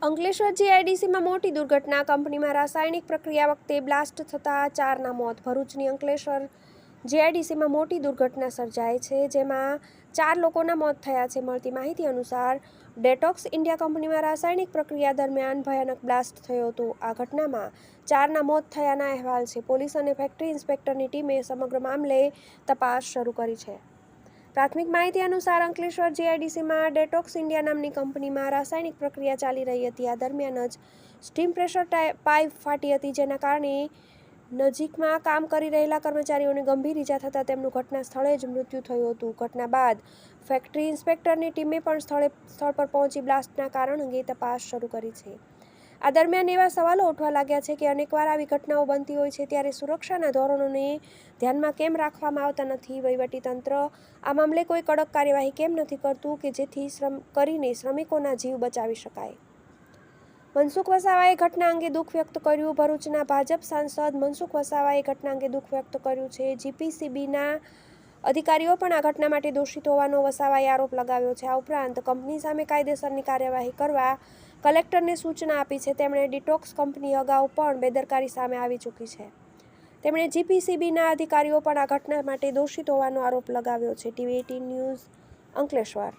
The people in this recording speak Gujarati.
અંકલેશ્વર જીઆઈડીસીમાં મોટી દુર્ઘટના. કંપનીમાં રાસાયણિક પ્રક્રિયા વખતે બ્લાસ્ટ થતાં 4ના મોત. ભરૂચની અંકલેશ્વર જીઆઈડીસીમાં મોટી દુર્ઘટના સર્જાઈ છે, જેમાં 4 લોકોના મોત થયા છે. મળતી માહિતી અનુસાર ડેટોક્સ ઇન્ડિયા કંપનીમાં રાસાયણિક પ્રક્રિયા દરમિયાન ભયાનક બ્લાસ્ટ થયો હતો. આ ઘટનામાં 4ના મોત થયાના અહેવાલ છે. પોલીસ અને ફેક્ટરી ઇન્સ્પેક્ટરની ટીમે સમગ્ર મામલે તપાસ શરૂ કરી છે. પ્રાથમિક માહિતી અનુસાર અંકલેશ્વર જીઆઈડીસીમાં ડેટોક્સ ઇન્ડિયા નામની કંપનીમાં રાસાયણિક પ્રક્રિયા ચાલી રહી હતી. આ દરમિયાન જ સ્ટીમ પ્રેશર પાઇપ ફાટી હતી, જેના કારણે નજીકમાં કામ કરી રહેલા કર્મચારીઓને ગંભીર ઇજા થતાં તેમનું ઘટના સ્થળે જ મૃત્યુ થયું હતું. ઘટના બાદ ફેક્ટરી ઇન્સ્પેક્ટરની ટીમે પણ સ્થળ પર પહોંચી બ્લાસ્ટના કારણ અંગે તપાસ શરૂ કરી છે. આ દરમિયાન એવા સવાલો ઉઠવા લાગ્યા છે કે અનેકવાર આવી ઘટનાઓ બનતી હોય છે, ત્યારે સુરક્ષાના ધોરણોને ધ્યાનમાં કેમ રાખવામાં આવતા નથી? વહીવટીતંત્ર આ મામલે કોઈ કડક કાર્યવાહી કેમ નથી કરતું કે જેથી કરીને શ્રમિકોના જીવ બચાવી શકાય? મનસુખ વસાવાએ ઘટના અંગે દુઃખ વ્યક્ત કર્યું. ભરૂચના ભાજપ સાંસદ મનસુખ વસાવાએ ઘટના અંગે દુઃખ વ્યક્ત કર્યું છે. જીપીસીબીના અધિકારીઓ પણ આ ઘટના માટે દોષિત હોવાનો વસાવાએ આરોપ લગાવ્યો છે. આ ઉપરાંત કંપની સામે કાયદેસરની કાર્યવાહી કરવા કલેક્ટરને સૂચના આપી છે. તેમણે ડિટોક્સ કંપની અગાઉ પણ બેદરકારી સામે આવી ચૂકી છે. તેમણે જીપીસીબીના અધિકારીઓ પણ આ ઘટના માટે દોષિત હોવાનો આરોપ લગાવ્યો છે. ટીવી18 ન્યૂઝ અંકલેશ્વર.